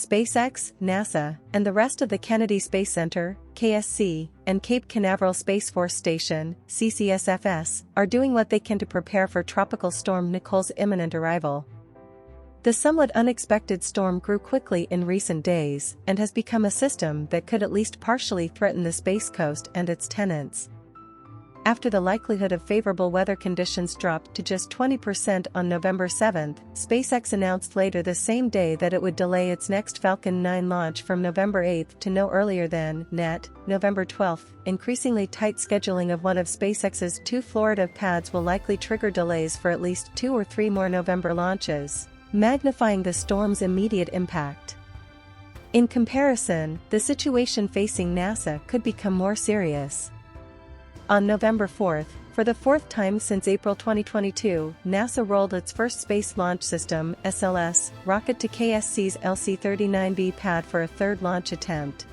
SpaceX, NASA, and the rest of the Kennedy Space Center, KSC, and Cape Canaveral Space Force Station, CCSFS, are doing what they can to prepare for Tropical Storm Nicole's imminent arrival. The somewhat unexpected storm grew quickly in recent days and has become a system that could at least partially threaten the Space Coast and its tenants. After the likelihood of favorable weather conditions dropped to just 20% on November 7, SpaceX announced later the same day that it would delay its next Falcon 9 launch from November 8 to no earlier than, November 12. Increasingly tight scheduling of one of SpaceX's 2 Florida pads will likely trigger delays for at least 2 or 3 more November launches, magnifying the storm's immediate impact. In comparison, the situation facing NASA could become more serious. On November 4, for the 4th time since April 2022, NASA rolled its first Space Launch System (SLS) rocket to KSC's LC-39B pad for a third launch attempt.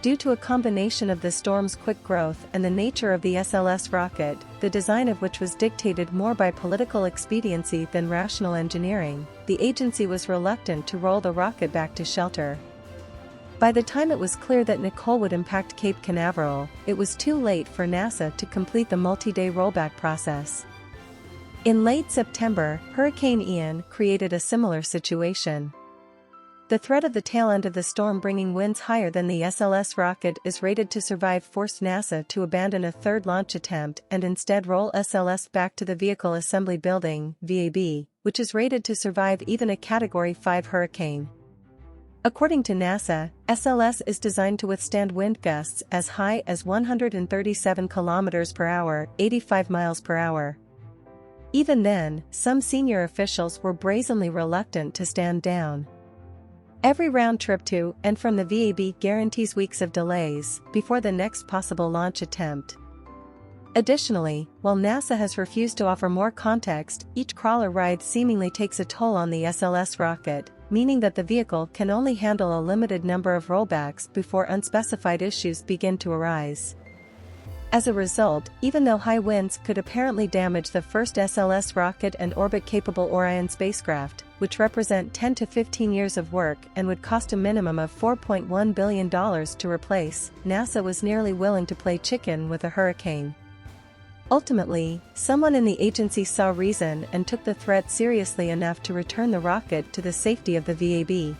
Due to a combination of the storm's quick growth and the nature of the SLS rocket, the design of which was dictated more by political expediency than rational engineering, the agency was reluctant to roll the rocket back to shelter. By the time it was clear that Nicole would impact Cape Canaveral, it was too late for NASA to complete the multi-day rollback process. In late September, Hurricane Ian created a similar situation. The threat of the tail end of the storm bringing winds higher than the SLS rocket is rated to survive forced NASA to abandon a third launch attempt and instead roll SLS back to the Vehicle Assembly Building (VAB), which is rated to survive even a Category 5 hurricane. According to NASA, SLS is designed to withstand wind gusts as high as 137 km per hour, 85 miles per hour. Even then, some senior officials were brazenly reluctant to stand down. Every round trip to and from the VAB guarantees weeks of delays before the next possible launch attempt. Additionally, while NASA has refused to offer more context, each crawler ride seemingly takes a toll on the SLS rocket, meaning that the vehicle can only handle a limited number of rollbacks before unspecified issues begin to arise. As a result, even though high winds could apparently damage the first SLS rocket and orbit-capable Orion spacecraft, which represent 10 to 15 years of work and would cost a minimum of $4.1 billion to replace, NASA was nearly willing to play chicken with a hurricane. Ultimately, someone in the agency saw reason and took the threat seriously enough to return the rocket to the safety of the VAB.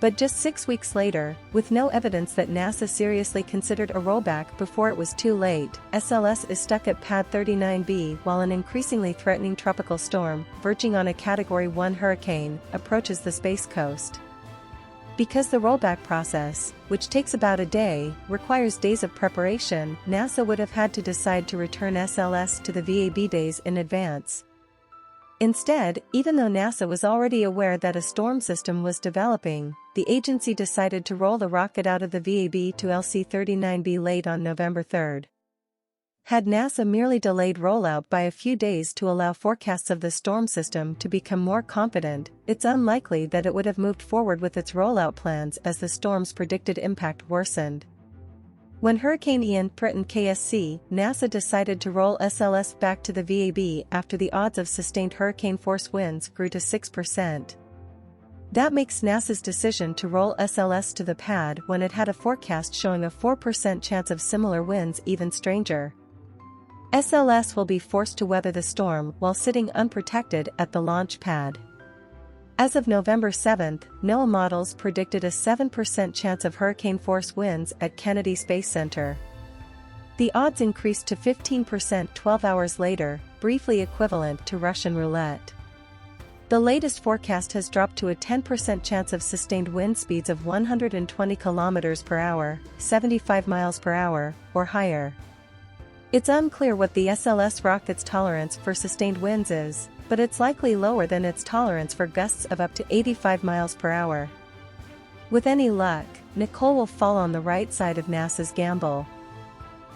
But just 6 weeks later, with no evidence that NASA seriously considered a rollback before it was too late, SLS is stuck at Pad 39B while an increasingly threatening tropical storm, verging on a Category 1 hurricane, approaches the Space Coast. Because the rollback process, which takes about a day, requires days of preparation, NASA would have had to decide to return SLS to the VAB days in advance. Instead, even though NASA was already aware that a storm system was developing, the agency decided to roll the rocket out of the VAB to LC-39B late on November 3. Had NASA merely delayed rollout by a few days to allow forecasts of the storm system to become more confident, it's unlikely that it would have moved forward with its rollout plans as the storm's predicted impact worsened. When Hurricane Ian threatened KSC, NASA decided to roll SLS back to the VAB after the odds of sustained hurricane-force winds grew to 6%. That makes NASA's decision to roll SLS to the pad when it had a forecast showing a 4% chance of similar winds even stranger. SLS will be forced to weather the storm while sitting unprotected at the launch pad. As of November 7, NOAA models predicted a 7% chance of hurricane-force winds at Kennedy Space Center. The odds increased to 15% 12 hours later, briefly equivalent to Russian roulette. The latest forecast has dropped to a 10% chance of sustained wind speeds of 120 km per hour, 75 miles per hour, or higher. It's unclear what the SLS rocket's tolerance for sustained winds is, but it's likely lower than its tolerance for gusts of up to 85 miles per hour. With any luck, Nicole will fall on the right side of NASA's gamble.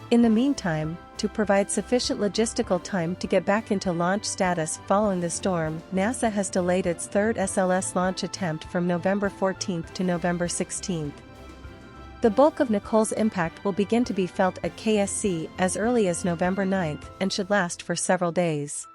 In the meantime, to provide sufficient logistical time to get back into launch status following the storm, NASA has delayed its third SLS launch attempt from November 14 to November 16. The bulk of Nicole's impact will begin to be felt at KSC as early as November 9 and should last for several days.